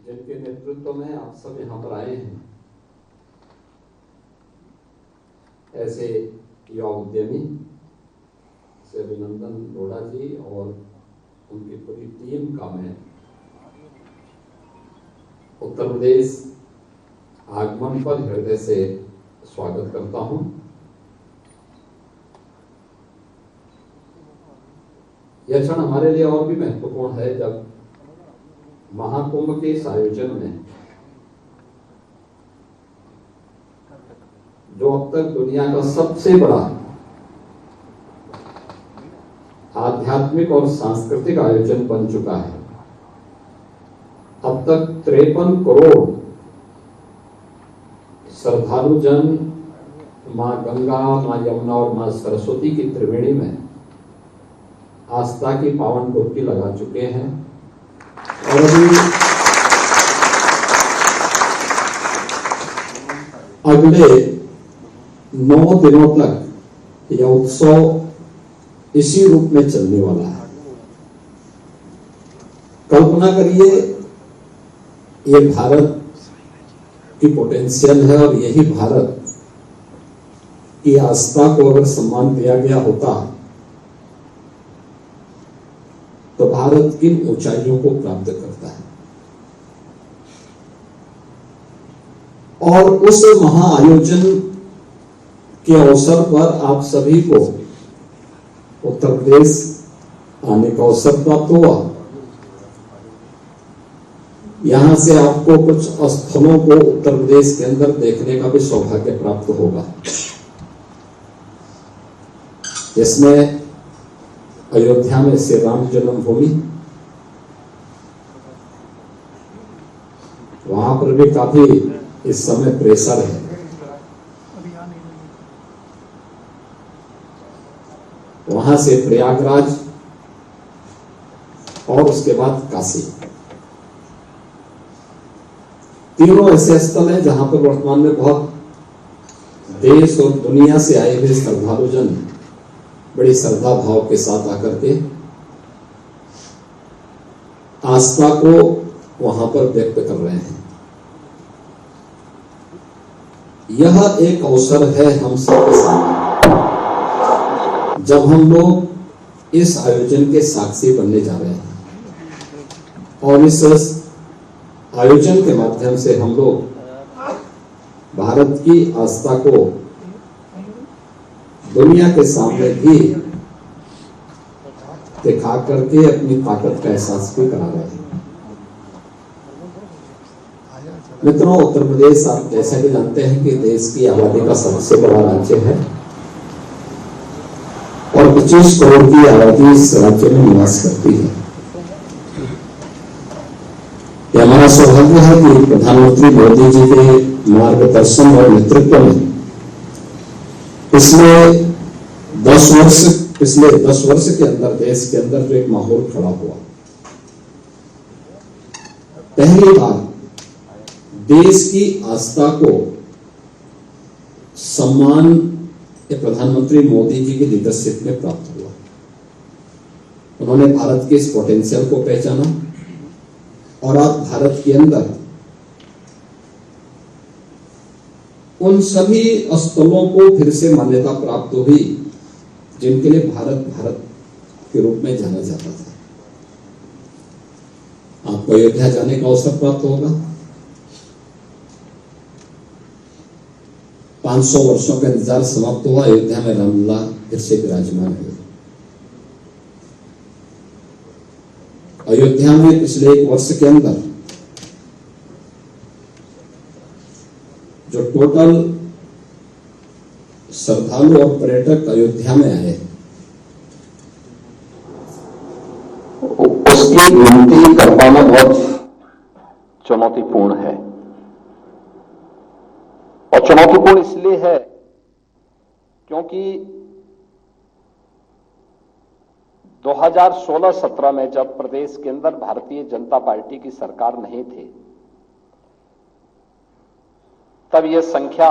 जिनके नेतृत्व में आप सब यहाँ पर आए हैं, ऐसे युवा उद्यमी से अभिनंदन लोढ़ा जी और उनकी पूरी टीम का मैं उत्तर प्रदेश आगमन पर हृदय से स्वागत करता हूं। यह क्षण हमारे लिए और भी महत्वपूर्ण है जब महाकुंभ के इस आयोजन में जो अब तक दुनिया का सबसे बड़ा आध्यात्मिक और सांस्कृतिक आयोजन बन चुका है। अब तक 53 करोड़ श्रद्धालु जन मां गंगा, मां यमुना और मां सरस्वती की त्रिवेणी में आस्था की पावन डुबकी लगा चुके हैं और अगले 9 दिनों तक यह उत्सव इसी रूप में चलने वाला है। कल्पना करिए, ये भारत की पोटेंशियल है और यही भारत की आस्था को अगर सम्मान दिया गया होता तो भारत किन ऊंचाइयों को प्राप्त करता है। और उस महाआयोजन के अवसर पर आप सभी को उत्तर प्रदेश आने का अवसर प्राप्त हुआ। यहां से आपको कुछ स्थलों को उत्तर प्रदेश के अंदर देखने का भी सौभाग्य प्राप्त होगा। इसमें अयोध्या में श्री राम जन्मभूमि, वहां पर भी काफी इस समय प्रेशर है। वहां से प्रयागराज और उसके बाद काशी, तीनों ऐसे स्थल हैं जहां पर वर्तमान में बहुत देश और दुनिया से आए हुए श्रद्धालु जन बड़ी श्रद्धा भाव के साथ आकर के आस्था को वहां पर व्यक्त कर रहे हैं। यह एक अवसर है हम सबके सामने, जब हम लोग इस आयोजन के साक्षी बनने जा रहे हैं और इस आयोजन के माध्यम से हम लोग भारत की आस्था को दुनिया के सामने भी दिखा करके अपनी ताकत का एहसास भी करा रहे हैं। मित्रों, उत्तर प्रदेश आप जैसा कि जानते हैं कि देश की आबादी का सबसे बड़ा राज्य है और 25 करोड़ की आबादी इस राज्य में निवास करती है। यह हमारा सौभाग्य है कि प्रधानमंत्री मोदी जी के मार्गदर्शन और नेतृत्व में पिछले 10 वर्ष के अंदर देश के अंदर जो एक माहौल खड़ा हुआ, पहली बार देश की आस्था को सम्मान प्रधानमंत्री मोदी जी की लीडरशिप में प्राप्त हुआ। उन्होंने भारत के इस पोटेंशियल को पहचाना और आज भारत के अंदर उन सभी स्थलों को फिर से मान्यता प्राप्त हुई जिनके लिए भारत भारत के रूप में जाना जाता था। आपको अयोध्या जाने का अवसर प्राप्त होगा। 500 वर्षों का इंतजार समाप्त हुआ। अयोध्या में रामलला फिर से विराजमान हुए। अयोध्या में पिछले 1 वर्ष के अंदर जो टोटल श्रद्धालु और पर्यटक अयोध्या में आए, उसकी गिनती कर पाना बहुत चुनौतीपूर्ण है। और चुनौतीपूर्ण इसलिए है क्योंकि 2016-17 में जब प्रदेश के अंदर भारतीय जनता पार्टी की सरकार नहीं थी, तब यह संख्या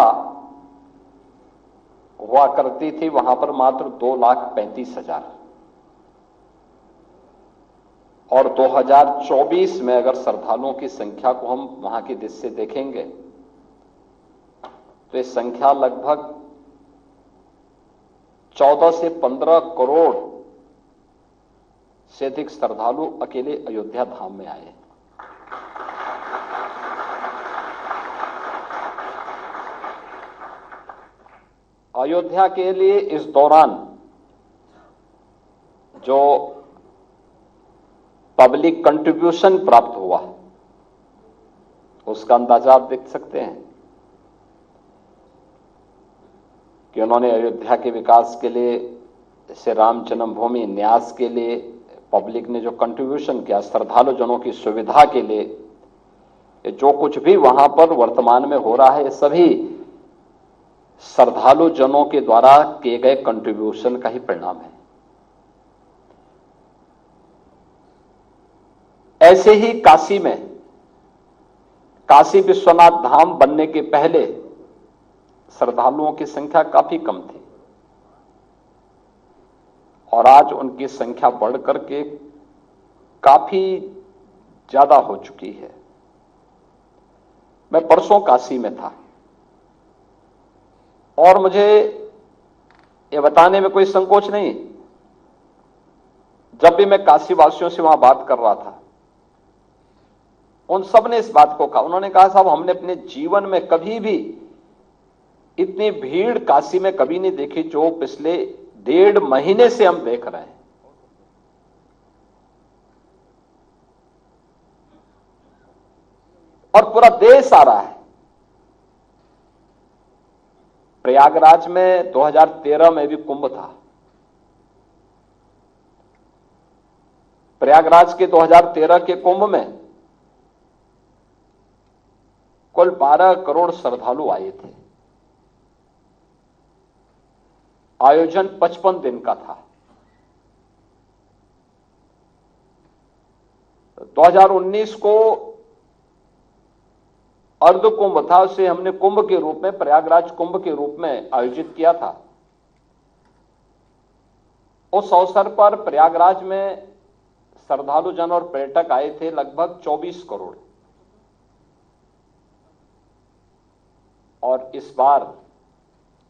हुआ करती थी, वहां पर मात्र 2,35,000। और 2024 में अगर श्रद्धालुओं की संख्या को हम वहां की दृष्टि से देखेंगे तो ये संख्या लगभग 14 से 15 करोड़ से अधिक श्रद्धालु अकेले अयोध्या धाम में आए। अयोध्या के लिए इस दौरान जो पब्लिक कंट्रीब्यूशन प्राप्त हुआ उसका अंदाजा आप देख सकते हैं कि उन्होंने अयोध्या के विकास के लिए, जैसे राम जन्मभूमि न्यास के लिए पब्लिक ने जो कंट्रीब्यूशन किया, श्रद्धालु जनों की सुविधा के लिए, जो कुछ भी वहां पर वर्तमान में हो रहा है, ये सभी श्रद्धालु जनों के द्वारा किए गए कंट्रीब्यूशन का ही परिणाम है। ऐसे ही काशी में, काशी विश्वनाथ धाम बनने के पहले श्रद्धालुओं की संख्या काफी कम थी और आज उनकी संख्या बढ़ करके काफी ज्यादा हो चुकी है। मैं परसों काशी में था और मुझे यह बताने में कोई संकोच नहीं, जब भी मैं काशी वासियों से वहां बात कर रहा था, उन सब ने इस बात को कहा। उन्होंने कहा, साहब हमने अपने जीवन में कभी भी इतनी भीड़ काशी में कभी नहीं देखी जो पिछले 1.5 महीने से हम देख रहे हैं। और पूरा देश आ रहा है। प्रयागराज में 2013 में भी कुंभ था। प्रयागराज के 2013 के कुंभ में कुल 12 करोड़ श्रद्धालु आए थे। आयोजन 55 दिन का था। 2019 को अर्ध कुंभ था, उसे हमने कुंभ के रूप में, प्रयागराज कुंभ के रूप में आयोजित किया था। उस अवसर पर प्रयागराज में श्रद्धालु जन और पर्यटक आए थे लगभग 24 करोड़। और इस बार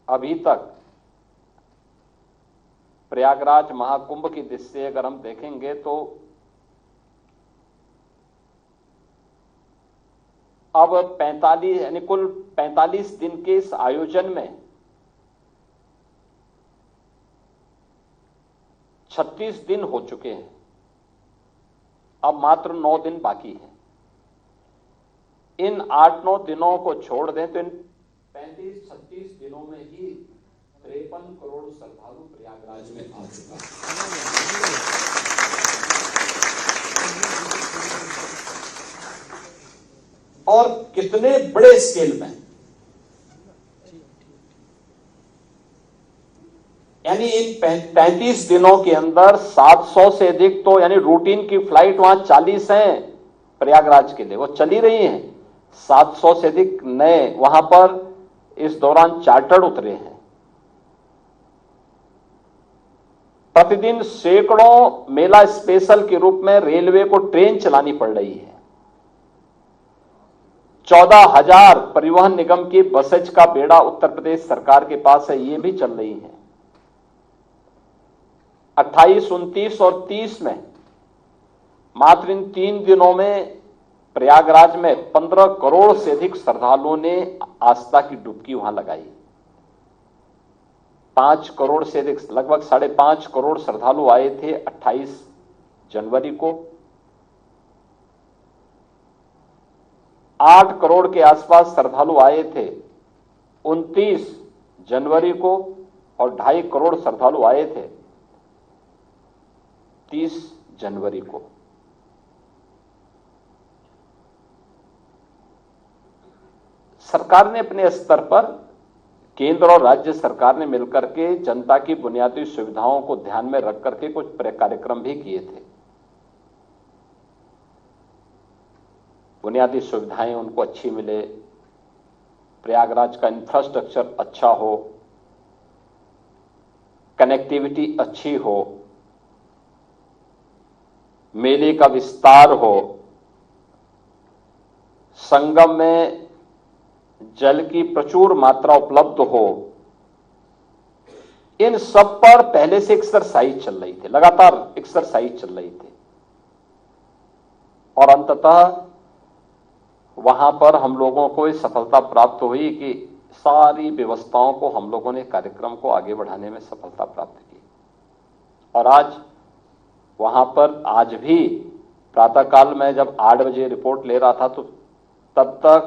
अभी तक प्रयागराज महाकुंभ की दृष्टि से अगर हम देखेंगे तो अब 45 यानी कुल 45 दिन के इस आयोजन में 36 दिन हो चुके हैं। अब मात्र 9 दिन बाकी हैं। इन 8-9 दिनों को छोड़ दें तो इन 35-36 दिनों में ही 53 करोड़ श्रद्धालु प्रयागराज में आ चुका है। और कितने बड़े स्केल में, यानी इन 35 दिनों के अंदर 700 से अधिक तो यानी रूटीन की फ्लाइट वहां 40 हैं प्रयागराज के लिए, वो चली रही हैं। 700 से अधिक नए वहां पर इस दौरान चार्टर्ड उतरे हैं। प्रतिदिन सैकड़ों मेला स्पेशल के रूप में रेलवे को ट्रेन चलानी पड़ रही है। 14,000 परिवहन निगम की बसेज का बेड़ा उत्तर प्रदेश सरकार के पास है, ये भी चल रही है। 28, 29 और 30 में मात्र इन 3 दिनों में प्रयागराज में 15 करोड़ से अधिक श्रद्धालुओं ने आस्था की डुबकी वहां लगाई। 5 करोड़ से अधिक, लगभग 5.5 करोड़ श्रद्धालु आए थे 28 जनवरी को। 8 करोड़ के आसपास श्रद्धालु आए थे 29 जनवरी को और 2.5 करोड़ श्रद्धालु आए थे 30 जनवरी को। सरकार ने अपने स्तर पर, केंद्र और राज्य सरकार ने मिलकर के जनता की बुनियादी सुविधाओं को ध्यान में रख करके कुछ कार्यक्रम भी किए थे। बुनियादी सुविधाएं उनको अच्छी मिले, प्रयागराज का इंफ्रास्ट्रक्चर अच्छा हो, कनेक्टिविटी अच्छी हो, मेले का विस्तार हो, संगम में जल की प्रचुर मात्रा उपलब्ध हो, इन सब पर पहले से एक्सरसाइज चल रही थी, लगातार एक्सरसाइज चल रही थी और अंततः वहां पर हम लोगों को इस सफलता प्राप्त हुई कि सारी व्यवस्थाओं को हम लोगों ने कार्यक्रम को आगे बढ़ाने में सफलता प्राप्त की। और आज वहां पर आज भी प्रातःकाल में जब 8 बजे रिपोर्ट ले रहा था तो तब तक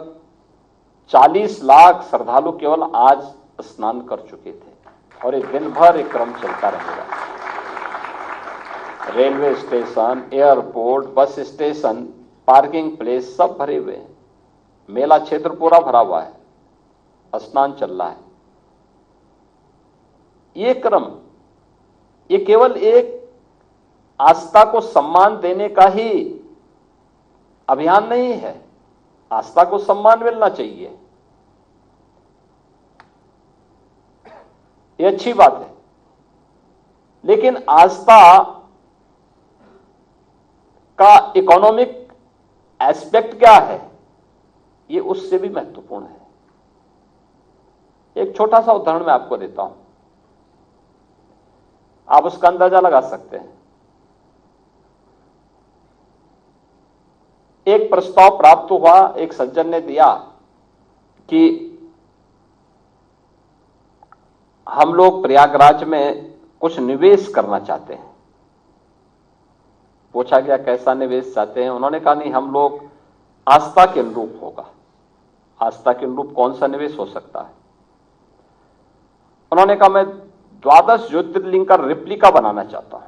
40 लाख श्रद्धालु केवल आज स्नान कर चुके थे और एक दिन भर एक क्रम चलता रहेगा। Railway station, airport, bus station, parking place सब भरे हुए हैं, मेला क्षेत्र पूरा भरा हुआ है, स्नान चल रहा है। ये क्रम, ये केवल एक आस्था को सम्मान देने का ही अभियान नहीं है। आस्था को सम्मान मिलना चाहिए, ये अच्छी बात है, लेकिन आस्था का इकोनॉमिक एस्पेक्ट क्या है, ये उससे भी महत्वपूर्ण है। एक छोटा सा उदाहरण मैं आपको देता हूं, आप उसका अंदाजा लगा सकते हैं। एक प्रस्ताव प्राप्त हुआ, एक सज्जन ने दिया कि हम लोग प्रयागराज में कुछ निवेश करना चाहते हैं। पूछा गया कैसा निवेश चाहते हैं, उन्होंने कहा नहीं, हम लोग आस्था के अनुरूप होगा। आस्था के अनुरूप कौन सा निवेश हो सकता है? उन्होंने कहा मैं 12 ज्योतिर्लिंग का रिप्लिका बनाना चाहता हूं।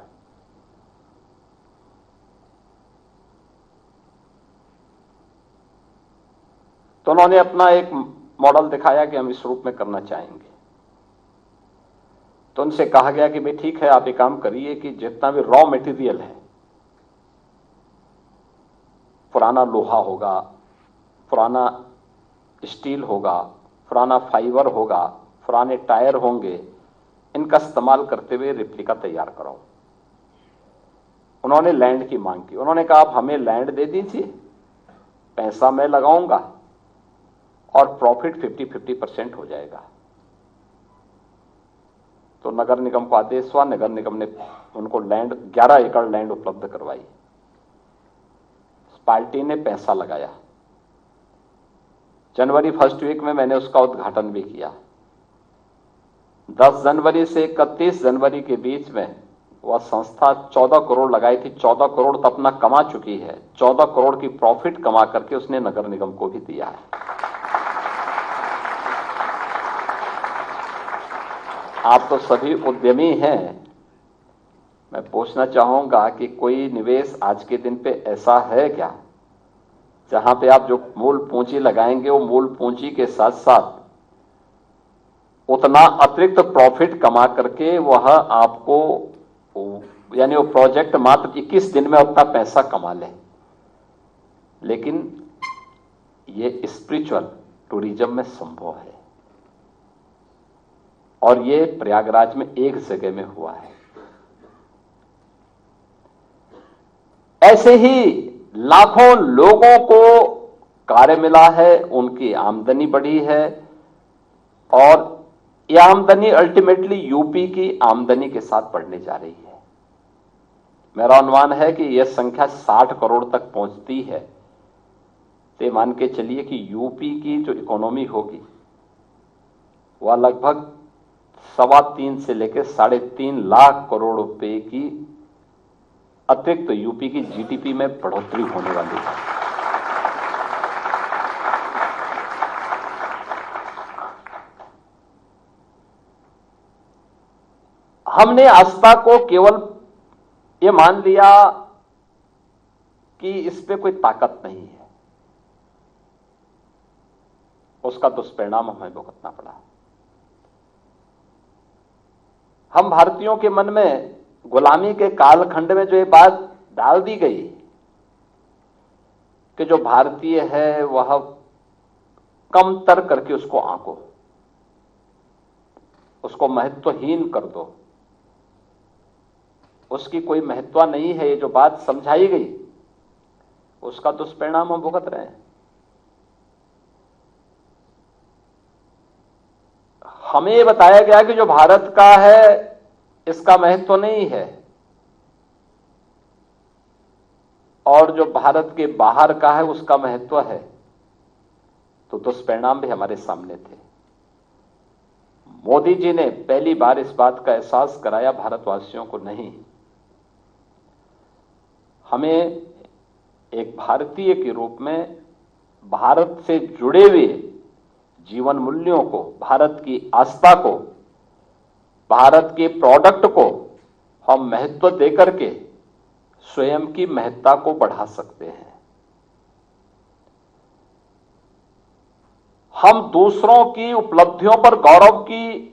तो उन्होंने अपना एक मॉडल दिखाया कि हम इस रूप में करना चाहेंगे। तो उनसे कहा गया कि भाई ठीक है, आप एक काम करिए कि जितना भी रॉ मटेरियल है, पुराना लोहा होगा, पुराना स्टील होगा, पुराना फाइबर होगा, पुराने टायर होंगे, इनका इस्तेमाल करते हुए रिप्लिका तैयार कराओ। उन्होंने लैंड की मांग की। उन्होंने कहा आप हमें लैंड दे दीजिए, पैसा मैं लगाऊंगा और प्रॉफिट 50-50% हो जाएगा। तो नगर निगम को आदेश हुआ, नगर निगम ने उनको लैंड 11 एकड़ लैंड उपलब्ध करवाई। पार्टी ने पैसा लगाया। जनवरी फर्स्ट वीक में मैंने उसका उद्घाटन भी किया। 10 जनवरी से 31 जनवरी के बीच में वह संस्था 14 करोड़ लगाई थी। 14 करोड़ तो अपना कमा चुकी है, 14 करोड़ की प्रॉफिट कमा करके उसने नगर निगम को भी दिया है। आप तो सभी उद्यमी हैं, मैं पूछना चाहूंगा कि कोई निवेश आज के दिन पे ऐसा है क्या जहां पे आप जो मूल पूंजी लगाएंगे वो मूल पूंजी के साथ साथ उतना अतिरिक्त प्रॉफिट कमा करके वह आपको, यानी वो प्रोजेक्ट मात्र 21 दिन में उतना पैसा कमा ले। लेकिन ये स्पिरिचुअल टूरिज्म में संभव है और ये प्रयागराज में एक जगह में हुआ है। ऐसे ही लाखों लोगों को कार्य मिला है, उनकी आमदनी बढ़ी है और यह आमदनी अल्टीमेटली यूपी की आमदनी के साथ बढ़ने जा रही है। मेरा अनुमान है कि यह संख्या 60 करोड़ तक पहुंचती है तो मान के चलिए कि यूपी की जो इकोनॉमी होगी वह लगभग 3.25 से लेकर 3.5 लाख करोड़ रुपए की अतिरिक्त यूपी की जीडीपी में बढ़ोतरी होने वाली है। हमने आस्था को केवल ये मान लिया कि इस पे कोई ताकत नहीं है, उसका दुष्परिणाम हमें भुगतना पड़ा। हम भारतीयों के मन में गुलामी के कालखंड में जो ये बात डाल दी गई कि जो भारतीय है वह कमतर करके उसको आंको, उसको महत्वहीन कर दो, उसकी कोई महत्व नहीं है, ये जो बात समझाई गई उसका दुष्परिणाम हम भुगत रहे हैं। हमें ये बताया गया कि जो भारत का है इसका महत्व नहीं है, और जो भारत के बाहर का है उसका महत्व है। तो दुष्परिणाम भी हमारे सामने थे। मोदी जी ने पहली बार इस बात का एहसास कराया भारतवासियों को, नहीं, हमें एक भारतीय के रूप में भारत से जुड़े हुए जीवन मूल्यों को, भारत की आस्था को, भारत के प्रोडक्ट को हम महत्व देकर के स्वयं की महत्ता को बढ़ा सकते हैं। हम दूसरों की उपलब्धियों पर गौरव की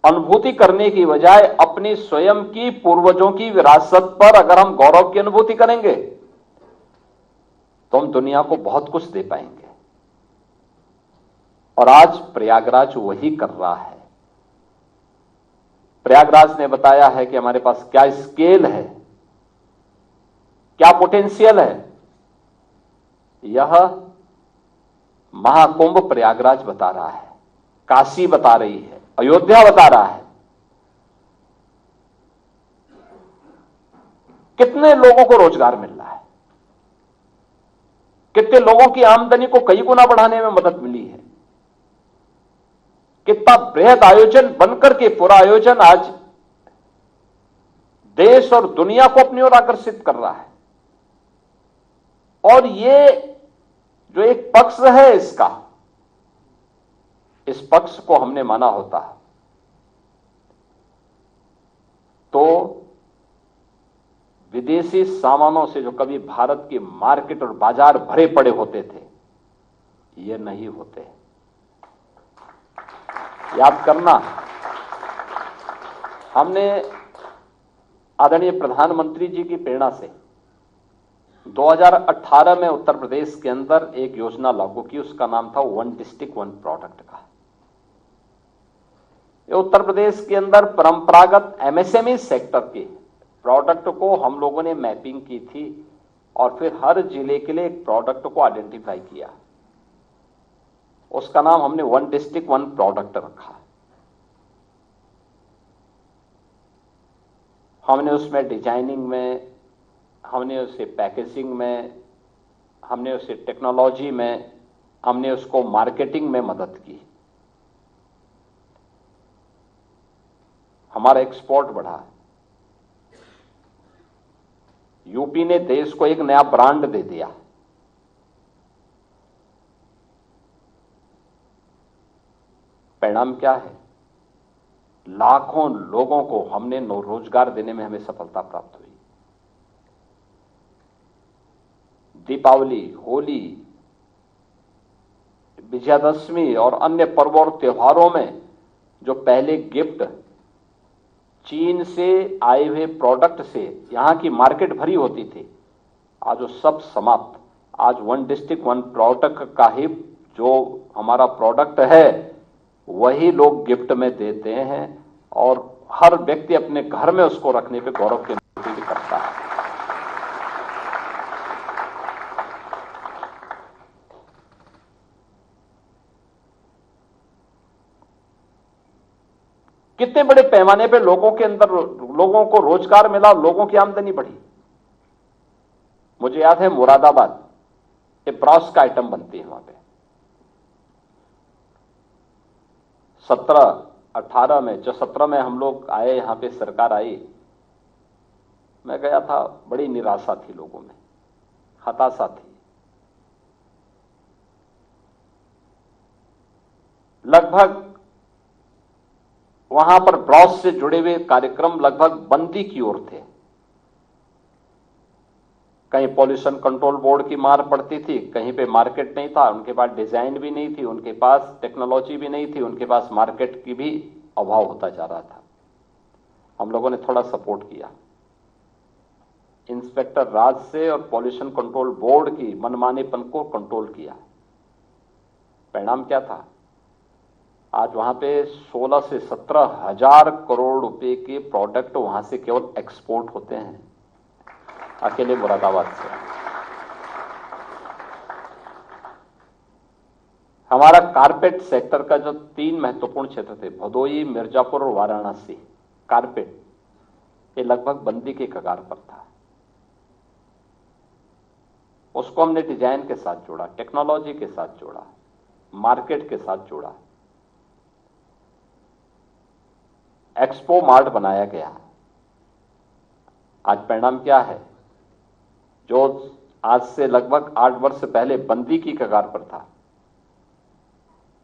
अनुभूति करने की बजाय अपनी स्वयं की पूर्वजों की विरासत पर अगर हम गौरव की अनुभूति करेंगे तो हम दुनिया को बहुत कुछ दे पाएंगे। और आज प्रयागराज वही कर रहा है। प्रयागराज ने बताया है कि हमारे पास क्या स्केल है, क्या पोटेंशियल है। यह महाकुंभ प्रयागराज बता रहा है, काशी बता रही है, अयोध्या बता रहा है। कितने लोगों को रोजगार मिल रहा है, कितने लोगों की आमदनी को कई गुना बढ़ाने में मदद मिली है। कितना बृहद आयोजन बनकर के पूरा आयोजन आज देश और दुनिया को अपनी ओर आकर्षित कर रहा है। और ये जो एक पक्ष है इसका, इस पक्ष को हमने माना होता तो विदेशी सामानों से जो कभी भारत की मार्केट और बाजार भरे पड़े होते थे, ये नहीं होते। याद करना, हमने आदरणीय प्रधानमंत्री जी की प्रेरणा से 2018 में उत्तर प्रदेश के अंदर एक योजना लागू की, उसका नाम था वन डिस्ट्रिक्ट वन प्रोडक्ट का। ये उत्तर प्रदेश के अंदर परंपरागत एमएसएमई सेक्टर के प्रोडक्ट को हम लोगों ने मैपिंग की थी और फिर हर जिले के लिए एक प्रोडक्ट को आइडेंटिफाई किया। उसका नाम हमने वन डिस्ट्रिक्ट वन प्रोडक्ट रखा। हमने उसमें डिजाइनिंग में, हमने उसे पैकेजिंग में, हमने उसे टेक्नोलॉजी में, हमने उसको मार्केटिंग में मदद की। हमारा एक्सपोर्ट बढ़ा। यूपी ने देश को एक नया ब्रांड दे दिया। परिणाम क्या है? लाखों लोगों को हमने रोजगार देने में हमें सफलता प्राप्त हुई। दीपावली, होली, विजयादशमी और अन्य पर्वों और त्योहारों में जो पहले गिफ्ट चीन से आए हुए प्रोडक्ट से यहां की मार्केट भरी होती थी, आज वो सब समाप्त। आज वन डिस्ट्रिक्ट वन प्रोडक्ट का ही जो हमारा प्रोडक्ट है वही लोग गिफ्ट में देते हैं और हर व्यक्ति अपने घर में उसको रखने पे गौरव की अनुभूति करता है। कितने बड़े पैमाने पे लोगों के अंदर, लोगों को रोजगार मिला, लोगों की आमदनी बढ़ी। मुझे याद है मुरादाबाद, ये ब्रॉस का आइटम बनती है वहां पे। 17-18 में, जो 17 में हम लोग आए, यहां पे सरकार आई, मैं गया था, बड़ी निराशा थी लोगों में, हताशा थी। लगभग वहां पर ब्रॉस से जुड़े हुए कार्यक्रम लगभग बंदी की ओर थे। कहीं पॉल्यूशन कंट्रोल बोर्ड की मार पड़ती थी, कहीं पे मार्केट नहीं था, उनके पास डिजाइन भी नहीं थी, उनके पास टेक्नोलॉजी भी नहीं थी, उनके पास मार्केट की भी अभाव होता जा रहा था। हम लोगों ने थोड़ा सपोर्ट किया। इंस्पेक्टर राज से और पॉल्यूशन कंट्रोल बोर्ड की मनमानेपन को कंट्रोल किया। परिणाम क्या था? आज वहां पे 16 से 17 हजार करोड़ रुपए के प्रोडक्ट वहां से केवल एक्सपोर्ट होते हैं, अकेले मुरादाबाद से। हमारा कारपेट सेक्टर का जो 3 महत्वपूर्ण क्षेत्र थे, भदोई, मिर्जापुर और वाराणसी, कारपेट, ये लगभग बंदी के कगार पर था। उसको हमने डिजाइन के साथ जोड़ा, टेक्नोलॉजी के साथ जोड़ा, मार्केट के साथ जोड़ा, एक्सपो मार्ट बनाया गया। आज परिणाम क्या है? जो आज से लगभग 8 वर्ष पहले बंदी की कगार पर था,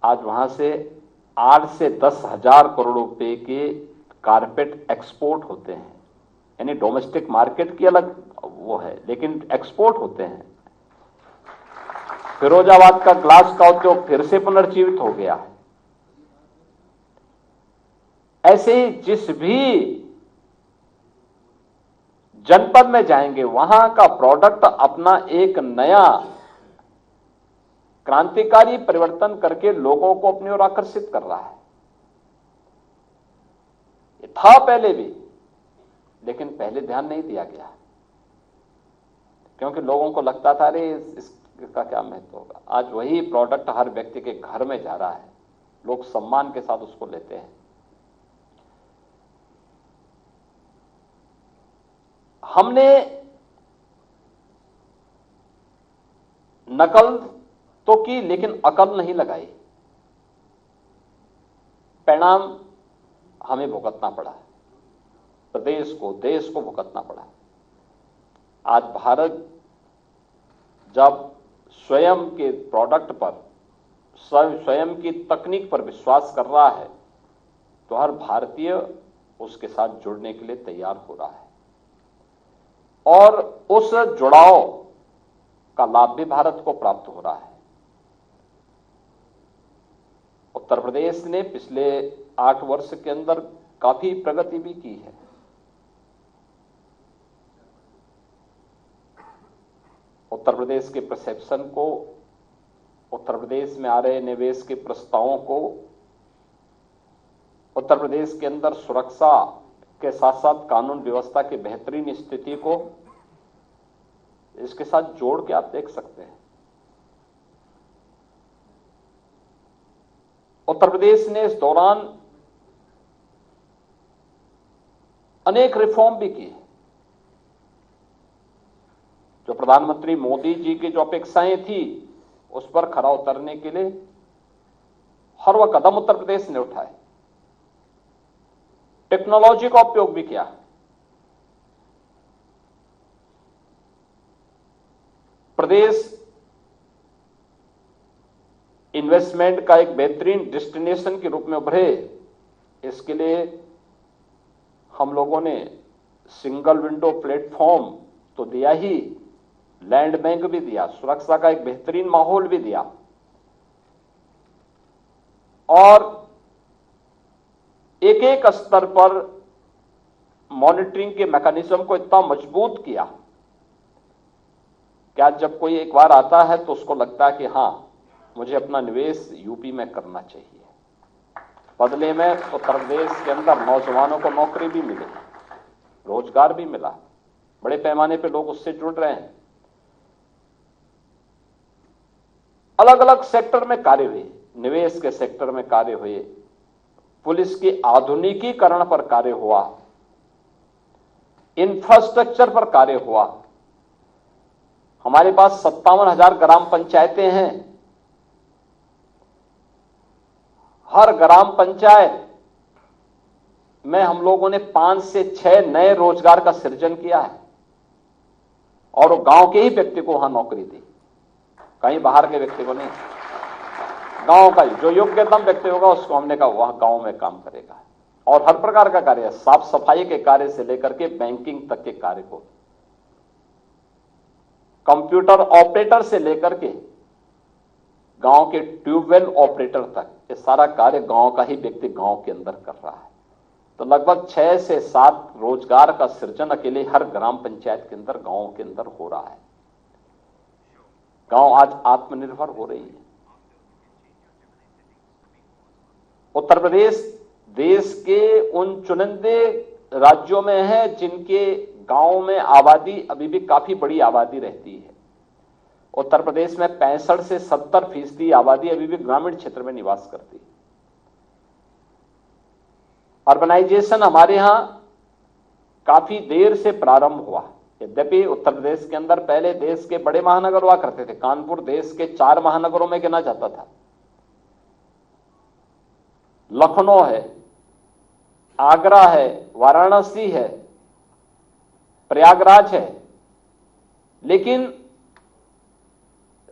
आज वहां से 8 से 10 हजार करोड़ रुपए के कारपेट एक्सपोर्ट होते हैं। यानी डोमेस्टिक मार्केट की अलग वो है, लेकिन एक्सपोर्ट होते हैं। फिरोजाबाद का ग्लास का उद्योग फिर से पुनर्जीवित हो गया है। ऐसे ही जिस भी जनपद में जाएंगे वहां का प्रोडक्ट अपना एक नया क्रांतिकारी परिवर्तन करके लोगों को अपनी ओर आकर्षित कर रहा है। ये था पहले भी, लेकिन पहले ध्यान नहीं दिया गया, क्योंकि लोगों को लगता था अरे इसका क्या महत्व होगा। आज वही प्रोडक्ट हर व्यक्ति के घर में जा रहा है, लोग सम्मान के साथ उसको लेते हैं। हमने नकल तो की, लेकिन अकल नहीं लगाई। परिणाम हमें भुगतना पड़ा, प्रदेश को, देश को भुगतना पड़ा। आज भारत जब स्वयं के प्रोडक्ट पर, स्वयं की तकनीक पर विश्वास कर रहा है, तो हर भारतीय उसके साथ जुड़ने के लिए तैयार हो रहा है, और उस जुड़ाव का लाभ भी भारत को प्राप्त हो रहा है। उत्तर प्रदेश ने पिछले 8 वर्ष के अंदर काफी प्रगति भी की है। उत्तर प्रदेश के परसेप्शन को, उत्तर प्रदेश में आ रहे निवेश के प्रस्तावों को, उत्तर प्रदेश के अंदर सुरक्षा के साथ साथ कानून व्यवस्था की बेहतरीन स्थिति को इसके साथ जोड़ के आप देख सकते हैं। उत्तर प्रदेश ने इस दौरान अनेक रिफॉर्म भी की। जो प्रधानमंत्री मोदी जी की जो अपेक्षाएं थी, उस पर खरा उतरने के लिए हर वह कदम उत्तर प्रदेश ने उठाए। टेक्नोलॉजी का उपयोग भी किया। प्रदेश इन्वेस्टमेंट का एक बेहतरीन डेस्टिनेशन के रूप में उभरे, इसके लिए हम लोगों ने सिंगल विंडो प्लेटफॉर्म तो दिया ही, लैंड बैंक भी दिया, सुरक्षा का एक बेहतरीन माहौल भी दिया, और एक एक स्तर पर मॉनिटरिंग के मैकेनिज्म को इतना मजबूत किया कि आज जब कोई एक बार आता है तो उसको लगता है कि हां, मुझे अपना निवेश यूपी में करना चाहिए। बदले में उत्तर प्रदेश के अंदर नौजवानों को नौकरी भी मिली, रोजगार भी मिला, बड़े पैमाने पे लोग उससे जुड़ रहे हैं। अलग अलग सेक्टर में कार्य हुए, निवेश के सेक्टर में कार्य हुए, पुलिस के आधुनिकीकरण पर कार्य हुआ, इंफ्रास्ट्रक्चर पर कार्य हुआ। हमारे पास 57,000 ग्राम पंचायतें हैं। हर ग्राम पंचायत में हम लोगों ने 5 से 6 नए रोजगार का सृजन किया है, और वो गांव के ही व्यक्ति को वहां नौकरी दी, कहीं बाहर के व्यक्ति को नहीं। गांव का जो योग्यतम व्यक्ति होगा उसको हमने कहा वहां गांव में काम करेगा। और हर प्रकार का कार्य, साफ सफाई के कार्य से लेकर के बैंकिंग तक के कार्य को, कंप्यूटर ऑपरेटर से लेकर के गांव के ट्यूबवेल ऑपरेटर तक, ये सारा कार्य गांव का ही व्यक्ति गांव के अंदर कर रहा है। तो लगभग 6 से 7 रोजगार का सृजन अकेले हर ग्राम पंचायत के अंदर, गांव के अंदर हो रहा है। गांव आज आत्मनिर्भर हो रही है। उत्तर प्रदेश देश के उन चुनिंदे राज्यों में है जिनके गांवों में आबादी अभी भी काफी बड़ी आबादी रहती है। उत्तर प्रदेश में 65 से 70% आबादी अभी भी ग्रामीण क्षेत्र में निवास करती है। अर्बनाइजेशन हमारे यहां काफी देर से प्रारंभ हुआ। यद्यपि उत्तर प्रदेश के अंदर पहले देश के बड़े महानगर हुआ करते थे। कानपुर देश के 4 महानगरों में गिना जाता था। लखनऊ है, आगरा है, वाराणसी है, प्रयागराज है। लेकिन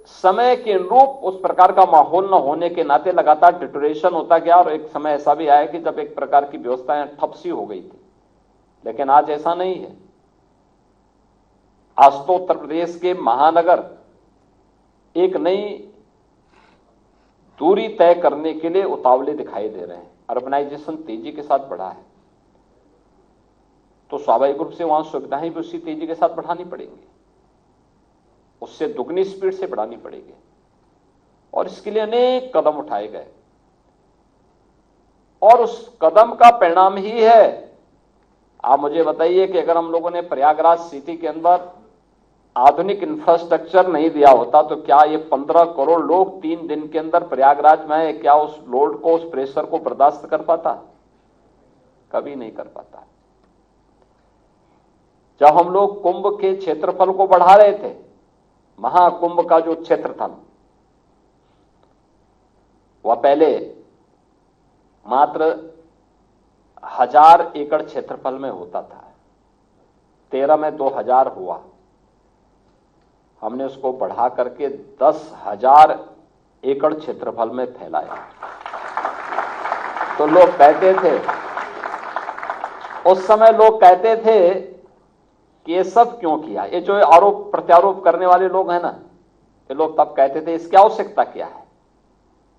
समय के अनुरूप उस प्रकार का माहौल न होने के नाते लगातार डिटोरेशन होता गया और एक समय ऐसा भी आया कि जब एक प्रकार की व्यवस्थाएं ठप सी हो गई थी। लेकिन आज ऐसा नहीं है। आज तो उत्तर प्रदेश के महानगर एक नई दूरी तय करने के लिए उतावले दिखाई दे रहे हैं। अर्बनाइजेशन तेजी के साथ बढ़ा है तो स्वाभाविक रूप से वहां सुविधाएं भी उसी तेजी के साथ बढ़ानी पड़ेंगी, उससे दुगनी स्पीड से बढ़ानी पड़ेगी। और इसके लिए अनेक कदम उठाए गए और उस कदम का परिणाम ही है। आप मुझे बताइए कि अगर हम लोगों ने प्रयागराज सिटी के अंदर आधुनिक इंफ्रास्ट्रक्चर नहीं दिया होता तो क्या ये 15 करोड़ लोग 3 दिन के अंदर प्रयागराज में आए, क्या उस लोड को, उस प्रेशर को बर्दाश्त कर पाता? कभी नहीं कर पाता। जब हम लोग कुंभ के क्षेत्रफल को बढ़ा रहे थे, महाकुंभ का जो क्षेत्र था वह पहले मात्र 1000 एकड़ क्षेत्रफल में होता था। 13 में 2000 हुआ। हमने उसको बढ़ा करके 10,000 एकड़ क्षेत्रफल में फैलाया। तो लोग कहते थे, उस समय लोग कहते थे कि ये सब क्यों किया? ये जो आरोप प्रत्यारोप करने वाले लोग हैं ना, ये लोग तब कहते थे इसकी आवश्यकता क्या है?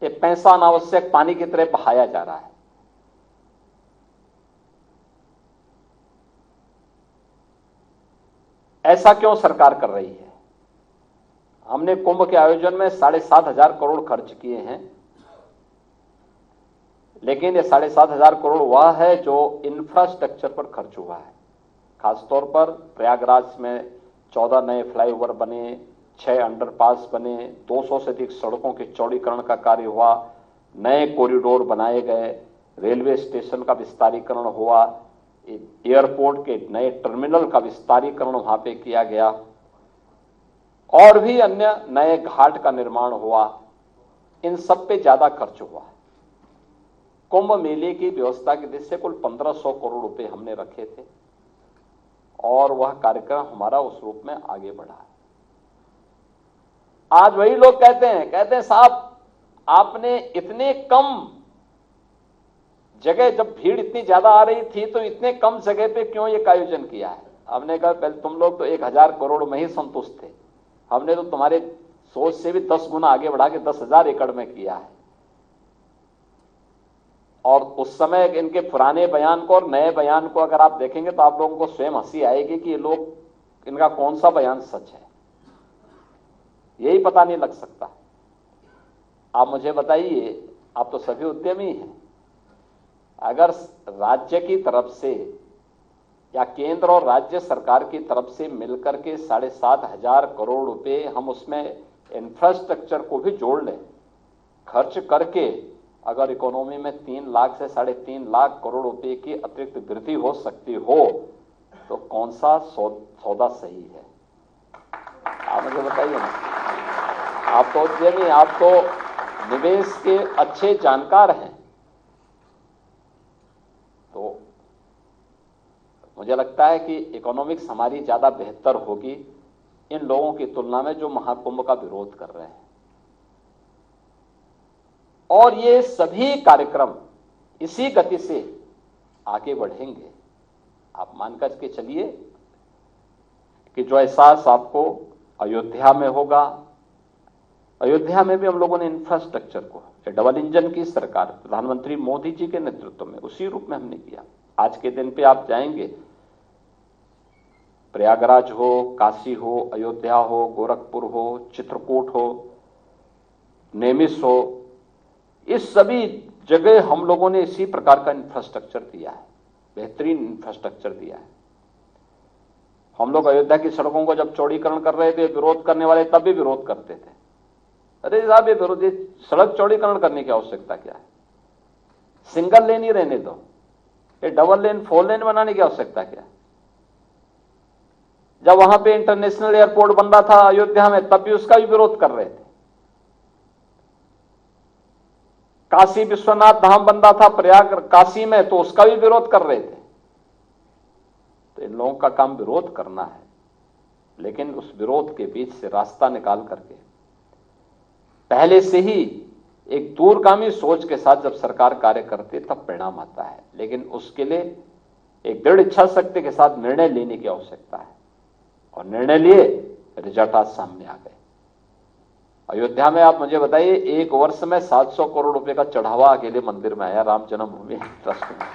ये पैसा अनावश्यक पानी की तरह बहाया जा रहा है। ऐसा क्यों सरकार कर रही है? हमने कुंभ के आयोजन में 7,500 करोड़ खर्च किए हैं, लेकिन ये 7,500 करोड़ वह है जो इंफ्रास्ट्रक्चर पर खर्च हुआ है। खासतौर पर प्रयागराज में 14 नए फ्लाईओवर बने, 6 अंडरपास बने, 200 से अधिक सड़कों के चौड़ीकरण का कार्य हुआ, नए कॉरिडोर बनाए गए, रेलवे स्टेशन का विस्तारीकरण हुआ, एयरपोर्ट के नए टर्मिनल का विस्तारीकरण वहां पे किया गया और भी अन्य नए घाट का निर्माण हुआ। इन सब पे ज्यादा खर्च हुआ। कुंभ मेले की व्यवस्था की दृष्टि से कुल 1500 करोड़ रुपए हमने रखे थे और वह कार्यक्रम हमारा उस रूप में आगे बढ़ा। आज वही लोग कहते हैं साहब आपने इतने कम जगह, जब भीड़ इतनी ज्यादा आ रही थी तो इतने कम जगह पे क्यों ये आयोजन किया है? हमने कहा पहले तुम लोग तो 1000 करोड़ में ही संतुष्ट थे, हमने तो तुम्हारे सोच से भी 10 गुना आगे बढ़ा के 10,000 एकड़ में किया है। और उस समय इनके पुराने बयान को और नए बयान को अगर आप देखेंगे तो आप लोगों को स्वयं हंसी आएगी कि ये लोग, इनका कौन सा बयान सच है, यही पता नहीं लग सकता। आप मुझे बताइए, आप तो सभी उद्यमी हैं, अगर राज्य की तरफ से या केंद्र और राज्य सरकार की तरफ से मिलकर के 7,500 करोड़ रुपए हम उसमें इंफ्रास्ट्रक्चर को भी जोड़ लें, खर्च करके अगर इकोनॉमी में 3 लाख से 3.5 लाख करोड़ रुपए की अतिरिक्त वृद्धि हो सकती हो तो कौन सा सौदा सही है? आप मुझे बताइए ना। आप तो उद्यमी, आप तो निवेश के अच्छे जानकार हैं, तो मुझे लगता है कि इकोनॉमिक्स हमारी ज्यादा बेहतर होगी इन लोगों की तुलना में जो महाकुंभ का विरोध कर रहे हैं। और ये सभी कार्यक्रम इसी गति से आगे बढ़ेंगे। आप मानकर के चलिए कि जो एहसास आपको अयोध्या में होगा, अयोध्या में भी हम लोगों ने इंफ्रास्ट्रक्चर को डबल इंजन की सरकार प्रधानमंत्री मोदी जी के नेतृत्व में उसी रूप में हमने किया। आज के दिन पे आप जाएंगे, प्रयागराज हो, काशी हो, अयोध्या हो, गोरखपुर हो, चित्रकूट हो, नेमिस हो, इस सभी जगह हम लोगों ने इसी प्रकार का इंफ्रास्ट्रक्चर दिया है, बेहतरीन इंफ्रास्ट्रक्चर दिया है। हम लोग अयोध्या की सड़कों को जब चौड़ीकरण कर रहे थे, विरोध करने वाले तब भी विरोध करते थे। अरे साहब, ये विरोधी सड़क चौड़ीकरण करने की आवश्यकता क्या है? सिंगल लेन ही रहने दो, ये डबल लेन 4 लेन बनाने की आवश्यकता क्या है? जब वहां पे इंटरनेशनल एयरपोर्ट बन रहा था अयोध्या में, तब भी उसका भी विरोध कर रहे थे। काशी विश्वनाथ धाम बन रहा था प्रयाग काशी में, तो उसका भी विरोध कर रहे थे। तो इन लोगों का काम विरोध करना है, लेकिन उस विरोध के बीच से रास्ता निकाल करके पहले से ही एक दूरगामी सोच के साथ जब सरकार कार्य करती है तब परिणाम आता है। लेकिन उसके लिए एक दृढ़ इच्छा शक्ति के साथ निर्णय लेने की आवश्यकता है, और निर्णय लिए, रिजल्ट आज सामने आ गए। अयोध्या में आप मुझे बताइए, 1 वर्ष में 700 करोड़ रुपए का चढ़ावा अकेले मंदिर में आया, राम जन्मभूमि ट्रस्ट में।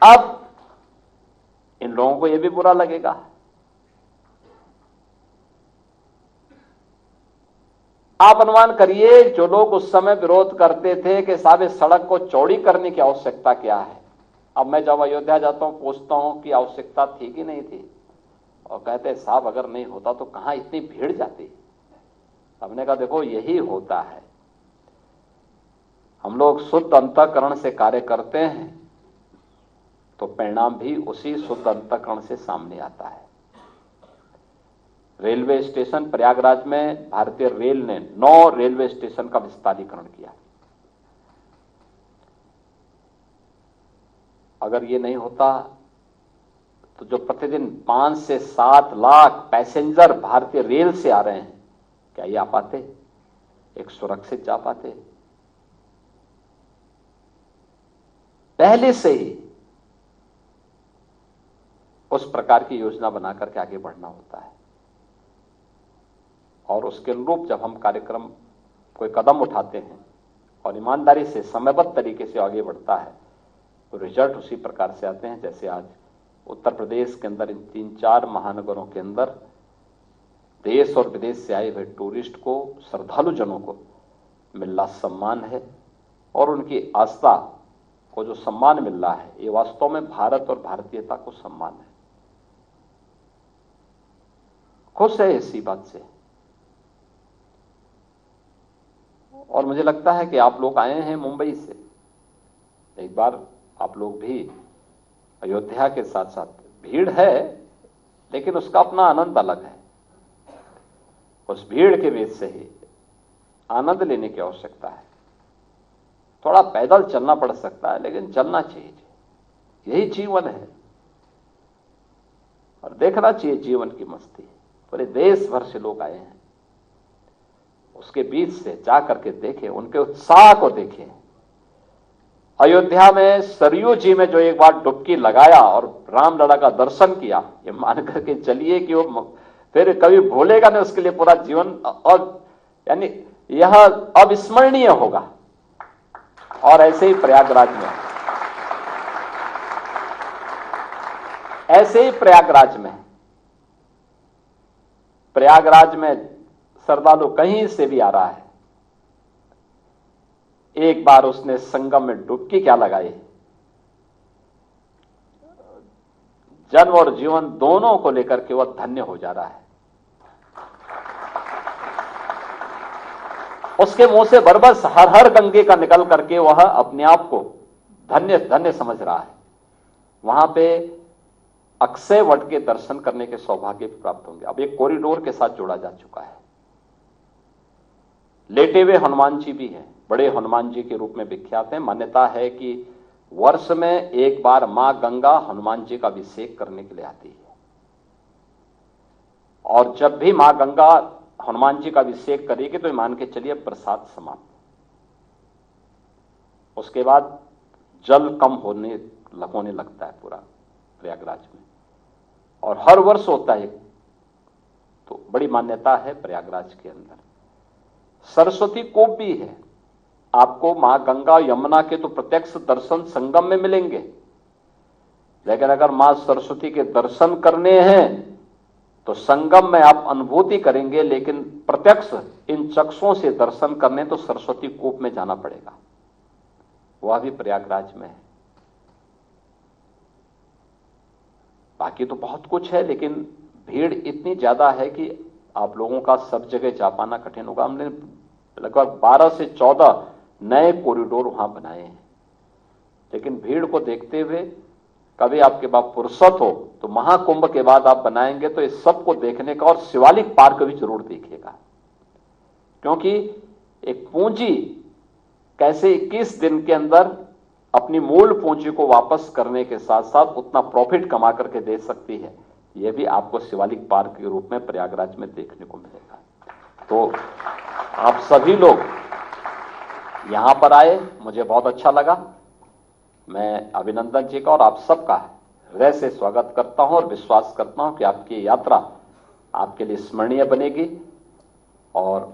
अब इन लोगों को यह भी बुरा लगेगा। आप अनुमान करिए, जो लोग उस समय विरोध करते थे कि साहब इस सड़क को चौड़ी करने की आवश्यकता क्या है, अब मैं जब अयोध्या जाता हूं पूछता हूं कि आवश्यकता थी कि नहीं थी, और कहते साहब अगर नहीं होता तो कहां इतनी भीड़ जाती। हमने कहा देखो यही होता है, हम लोग शुद्ध अंतःकरण से कार्य करते हैं तो परिणाम भी उसी शुद्ध अंतःकरण से सामने आता है। रेलवे स्टेशन प्रयागराज में भारतीय रेल ने 9 रेलवे स्टेशन का विस्तारीकरण किया। अगर ये नहीं होता तो जो प्रतिदिन 5 से 7 लाख पैसेंजर भारतीय रेल से आ रहे हैं, क्या ये आ पाते, एक सुरक्षित जा पाते? पहले से ही उस प्रकार की योजना बनाकर के आगे बढ़ना होता है, और उसके अनुरूप जब हम कार्यक्रम कोई कदम उठाते हैं और ईमानदारी से समयबद्ध तरीके से आगे बढ़ता है तो रिजल्ट उसी प्रकार से आते हैं। जैसे आज उत्तर प्रदेश के अंदर इन 3-4 महानगरों के अंदर देश और विदेश से आए हुए टूरिस्ट को, श्रद्धालु जनों को मिल रहा सम्मान है, और उनकी आस्था को जो सम्मान मिल रहा है ये वास्तव में भारत और भारतीयता को सम्मान है। खुश है इसी बात से, और मुझे लगता है कि आप लोग आए हैं मुंबई से, एक बार आप लोग भी अयोध्या के साथ साथ, भीड़ है लेकिन उसका अपना आनंद अलग है। उस भीड़ के बीच से ही आनंद लेने की आवश्यकता है। थोड़ा पैदल चलना पड़ सकता है लेकिन चलना चाहिए, यही जीवन है, और देखना चाहिए जीवन की मस्ती। पूरे देश भर से लोग आए हैं, उसके बीच से जा करके देखें, उनके उत्साह को देखें। अयोध्या में सरयू जी में जो एक बार डुबकी लगाया और रामलला का दर्शन किया, ये मान करके चलिए कि वो फिर कभी भूलेगा नहीं उसके लिए पूरा जीवन, और यानी यह अविस्मरणीय होगा। और ऐसे ही प्रयागराज में, ऐसे ही प्रयागराज में श्रद्धालु कहीं से भी आ रहा है, एक बार उसने संगम में डुबकी क्या लगाई, जन्म और जीवन दोनों को लेकर के वह धन्य हो जा रहा है। उसके मुंह से बरबस हर हर गंगे का निकल करके वह अपने आप को धन्य धन्य समझ रहा है। वहां पे अक्षय वट के दर्शन करने के सौभाग्य प्राप्त होंगे। अब एक कॉरिडोर के साथ जोड़ा जा चुका है। लेटे हुए हनुमान जी भी हैं, बड़े हनुमान जी के रूप में विख्यात हैं। मान्यता है कि वर्ष में एक बार मां गंगा हनुमान जी का अभिषेक करने के लिए आती है, और जब भी मां गंगा हनुमान जी का अभिषेक करेगी तो मान के चलिए प्रसाद समाप्त। उसके बाद जल कम होने लगता है पूरा प्रयागराज में, और हर वर्ष होता है। तो बड़ी मान्यता है प्रयागराज के अंदर। सरस्वती कूप भी है। आपको मां गंगा यमुना के तो प्रत्यक्ष दर्शन संगम में मिलेंगे, लेकिन अगर मां सरस्वती के दर्शन करने हैं तो संगम में आप अनुभूति करेंगे, लेकिन प्रत्यक्ष इन चक्षुओं से दर्शन करने तो सरस्वती कूप में जाना पड़ेगा, वह भी प्रयागराज में है। बाकी तो बहुत कुछ है, लेकिन भीड़ इतनी ज्यादा है कि आप लोगों का सब जगह जा पाना कठिन होगा। हमने लगभग 12 से 14 नए कॉरिडोर वहां बनाए हैं, लेकिन भीड़ को देखते हुए कभी आपके पास फुर्सत हो तो महाकुंभ के बाद आप बनाएंगे तो इस सब को देखने का, और शिवालिक पार्क भी जरूर देखिएगा, क्योंकि एक पूंजी कैसे 21 दिन के अंदर अपनी मूल पूंजी को वापस करने के साथ साथ उतना प्रॉफिट कमा करके दे सकती है, यह भी आपको शिवालिक पार्क के रूप में प्रयागराज में देखने को मिलेगा। तो आप सभी लोग यहां पर आए, मुझे बहुत अच्छा लगा। मैं अभिनंदन जी का और आप सबका हृदय से स्वागत करता हूं और विश्वास करता हूं कि आपकी यात्रा आपके लिए स्मरणीय बनेगी और